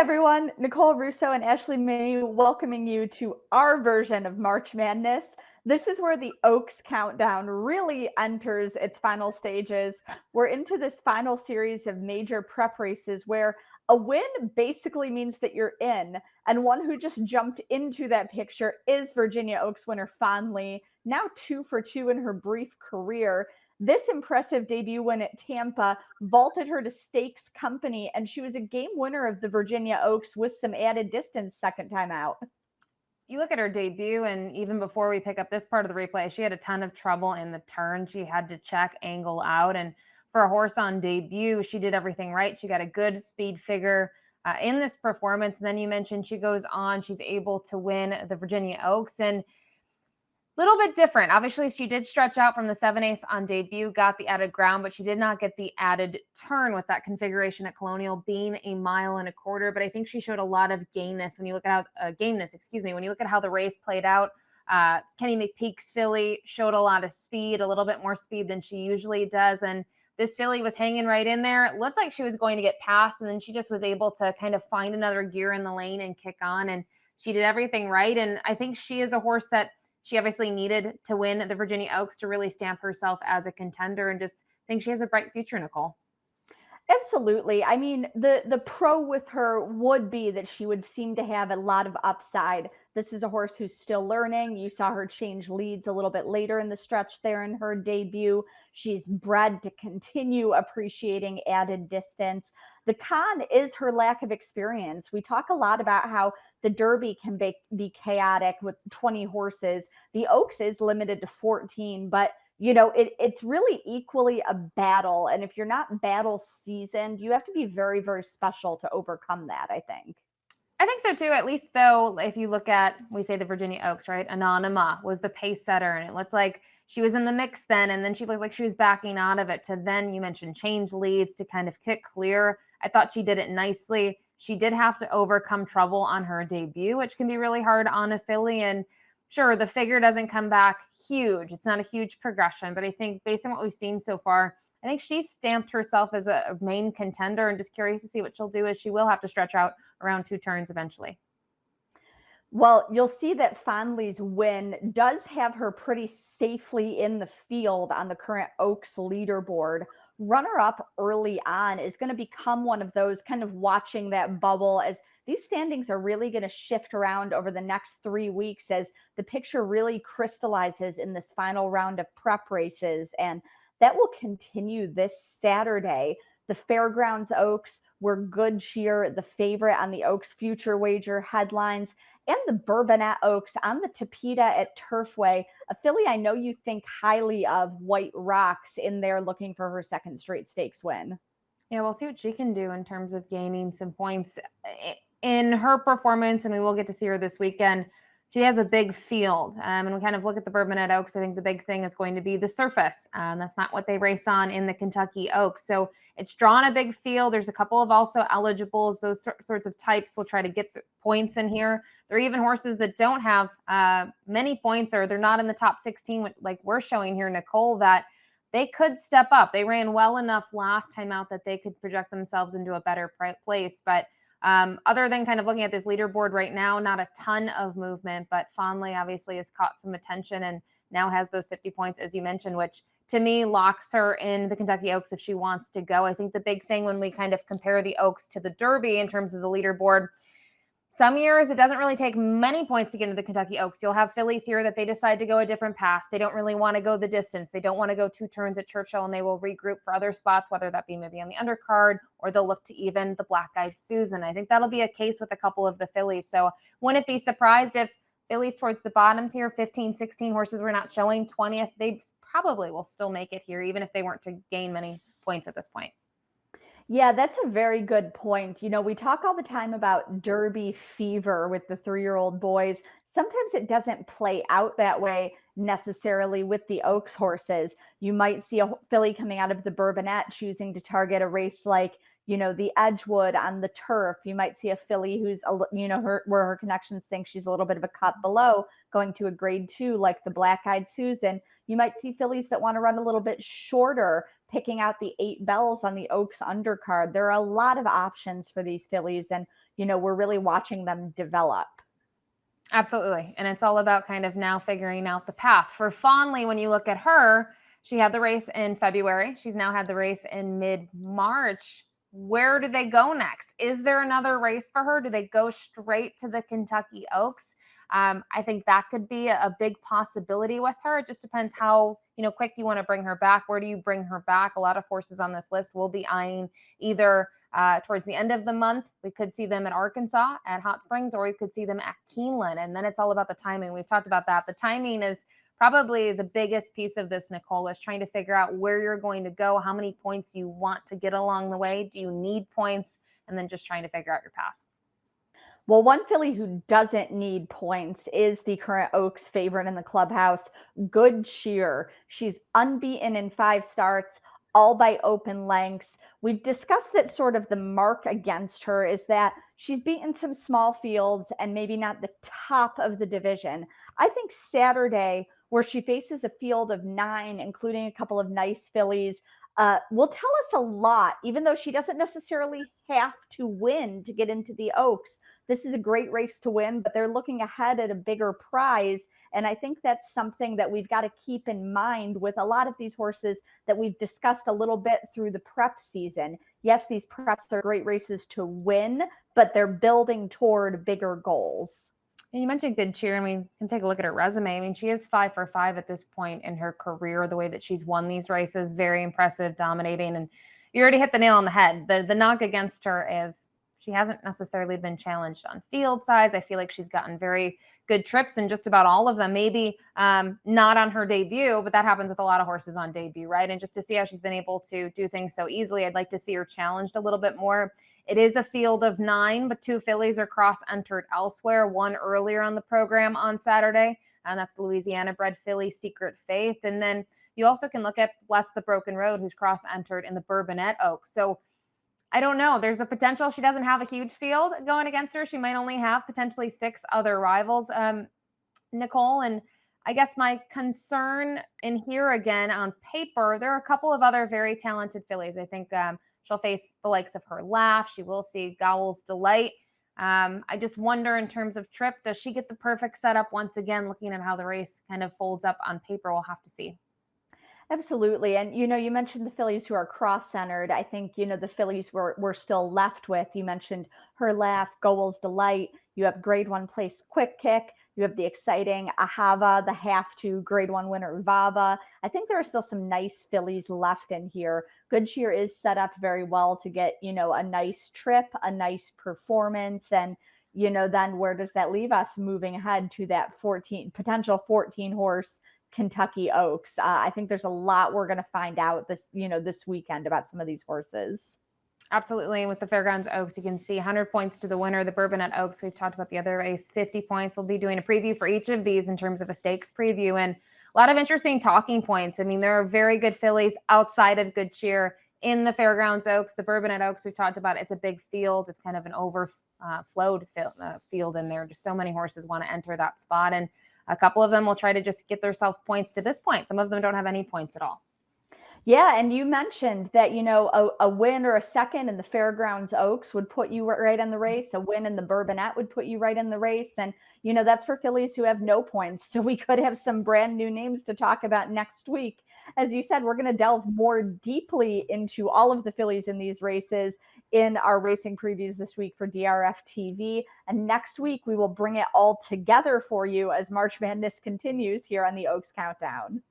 everyone, Nicole Russo and Ashley Mailloux welcoming you to our version of March Madness. This is where the Oaks countdown really enters its final stages. We're into this final series of major prep races where a win basically means that you're in. And one who just jumped into that picture is Virginia Oaks winner Fawn Lee, now 2 for 2 in her brief career. This impressive debut win at Tampa vaulted her to stakes company, and she was a game winner of the Virginia Oaks with some added distance second time out. You look at her debut, and even before we pick up this part of the replay, she had a ton of trouble in the turn. She had to check angle out, and for a horse on debut, she did everything right. She got a good speed figure in this performance. And then you mentioned she goes on, she's able to win the Virginia Oaks, and little bit different. Obviously, she did stretch out from the 7/8 on debut, got the added ground, but she did not get the added turn with that configuration at Colonial being 1.25 miles. But I think she showed a lot of gameness when you look at how when you look at how the race played out. Kenny McPeek's filly showed a lot of speed, a little bit more speed than she usually does. And this filly was hanging right in there. It looked like she was going to get past, and then she just was able to kind of find another gear in the lane and kick on. And she did everything right. And I think she is a horse that she obviously needed to win the Virginia Oaks to really stamp herself as a contender, and just think she has a bright future, Nicole. Absolutely. I mean, the pro with her would be that she would seem to have a lot of upside. This is a horse who's still learning. You saw her change leads a little bit later in the stretch there in her debut. She's bred to continue appreciating added distance. The con is her lack of experience. We talk a lot about how the Derby can be chaotic with 20 horses. The Oaks is limited to 14, but it's really equally a battle. And if you're not battle seasoned, you have to be very, very special to overcome that, I think. I think so too, at least though, if you look at, we say the Virginia Oaks, right? Anonyma was the pace setter, and it looked like she was in the mix then, and then she looked like she was backing out of it, to then, you mentioned, change leads to kind of kick clear. I thought she did it nicely. She did have to overcome trouble on her debut, which can be really hard on a filly. And sure, the figure doesn't come back huge. It's not a huge progression, but I think based on what we've seen so far, I think she's stamped herself as a main contender, and just curious to see what she'll do, as she will have to stretch out around 2 turns eventually. Well, you'll see that Fawn Lee's win does have her pretty safely in the field on the current Oaks leaderboard. Runner-up early on is going to become one of those kind of watching that bubble, as these standings are really going to shift around over the next 3 weeks as the picture really crystallizes in this final round of prep races. And that will continue this Saturday. The Fairgrounds Oaks were good cheer, the favorite on the Oaks Future Wager headlines, and the Bourbonette Oaks on the Tapeta at Turfway, a filly I know you think highly of, White Rocks, in there looking for her second straight stakes win. Yeah, we'll see what she can do in terms of gaining some points in her performance, and we will get to see her this weekend. She has a big field, and we kind of look at the Bourbonette Oaks. I think the big thing is going to be the surface. That's not what they race on in the Kentucky Oaks. So it's drawn a big field. There's a couple of also eligibles. Those sorts of types will try to get the points in here. There are even horses that don't have many points, or they're not in the top 16, like we're showing here, Nicole, that they could step up. They ran well enough last time out that they could project themselves into a better place. But other than kind of looking at this leaderboard right now, not a ton of movement, but Fawn Lee obviously has caught some attention and now has those 50 points, as you mentioned, which to me locks her in the Kentucky Oaks if she wants to go. I think the big thing when we kind of compare the Oaks to the Derby in terms of the leaderboard, some years it doesn't really take many points to get into the Kentucky Oaks. You'll have fillies here that they decide to go a different path. They don't really want to go the distance. They don't want to go 2 turns at Churchill, and they will regroup for other spots, whether that be maybe on the undercard, or they'll look to even the Black-Eyed Susan. I think that'll be a case with a couple of the fillies. So wouldn't be surprised if fillies towards the bottoms here, 15, 16 horses we're not showing, 20th, they probably will still make it here, even if they weren't to gain many points at this point. Yeah, that's a very good point. We talk all the time about Derby fever with the 3-year-old boys. Sometimes it doesn't play out that way necessarily with the Oaks horses. You might see a filly coming out of the Bourbonette choosing to target a race like, the Edgewood on the turf. You might see a filly who's, where her connections think she's a little bit of a cut below, going to a grade 2, like the Black Eyed Susan. You might see fillies that want to run a little bit shorter, picking out the 8 bells on the Oaks undercard. There are a lot of options for these fillies, and, we're really watching them develop. Absolutely. And it's all about kind of now figuring out the path. For Fawnley, when you look at her, she had the race in February. She's now had the race in mid-March. Where do they go next? Is there another race for her? Do they go straight to the Kentucky Oaks? I think that could be a big possibility with her. It just depends how quick you want to bring her back. Where do you bring her back? A lot of horses on this list will be eyeing either towards the end of the month. We could see them at Arkansas at Hot Springs, or we could see them at Keeneland. And then it's all about the timing. We've talked about that. The timing is probably the biggest piece of this, Nicole, is trying to figure out where you're going to go, how many points you want to get along the way. Do you need points? And then just trying to figure out your path. Well, one filly who doesn't need points is the current Oaks favorite in the clubhouse, Good Cheer. She's unbeaten in 5 starts, all by open lengths. We've discussed that sort of the mark against her is that she's beaten some small fields and maybe not the top of the division. I think Saturday, where she faces a field of 9, including a couple of nice fillies, will tell us a lot, even though she doesn't necessarily have to win to get into the Oaks. This is a great race to win, but they're looking ahead at a bigger prize. And I think that's something that we've got to keep in mind with a lot of these horses that we've discussed a little bit through the prep season. Yes, these preps are great races to win, but they're building toward bigger goals. And you mentioned Good Cheer, and we can take a look at her resume. I mean, she is 5 for 5 at this point in her career. The way that she's won these races, very impressive, dominating. And you already hit the nail on the head. The knock against her is she hasn't necessarily been challenged on field size. I feel like she's gotten very good trips in just about all of them. Maybe not on her debut, but that happens with a lot of horses on debut, right? And just to see how she's been able to do things so easily, I'd like to see her challenged a little bit more. It is a field of 9, but 2 fillies are cross-entered elsewhere, one earlier on the program on Saturday, and that's the Louisiana-bred filly Secret Faith. And then you also can look at Bless the Broken Road, who's cross-entered in the Bourbonette Oaks. So I don't know. There's the potential she doesn't have a huge field going against her. She might only have potentially 6 other rivals, Nicole. And I guess my concern in here again on paper, there are a couple of other very talented fillies. I think she'll face the likes of Her Laugh. She will see Gowell's Delight. I just wonder in terms of trip, does she get the perfect setup once again, looking at how the race kind of folds up on paper? We'll have to see. Absolutely. And, you mentioned the fillies who are cross-centered. I think, the fillies we're still left with. You mentioned Her Laugh, Gowell's Delight. You have grade 1 place Quick Kick. You have the exciting Ahava, the half to grade 1 winner Vava. I think there are still some nice fillies left in here. Good Cheer is set up very well to get, a nice trip, a nice performance. And, then where does that leave us moving ahead to that potential 14 horse Kentucky Oaks? I think there's a lot we're going to find out this weekend about some of these horses. Absolutely. And with the Fairgrounds Oaks, you can see 100 points to the winner, the Bourbonette Oaks. We've talked about the other race, 50 points. We'll be doing a preview for each of these in terms of a stakes preview, and a lot of interesting talking points. I mean, there are very good fillies outside of Good Cheer in the Fairgrounds Oaks. The Bourbonette Oaks, we've talked about, it's a big field. It's kind of an overflowed field in there. Just so many horses want to enter that spot. And a couple of them will try to just get themselves points to this point. Some of them don't have any points at all. Yeah, and you mentioned that, a win or a second in the Fairgrounds Oaks would put you right in the race. A win in the Bourbonette would put you right in the race. And, that's for fillies who have no points. So we could have some brand new names to talk about next week. As you said, we're going to delve more deeply into all of the fillies in these races in our racing previews this week for DRFTV. And next week, we will bring it all together for you as March Madness continues here on the Oaks Countdown.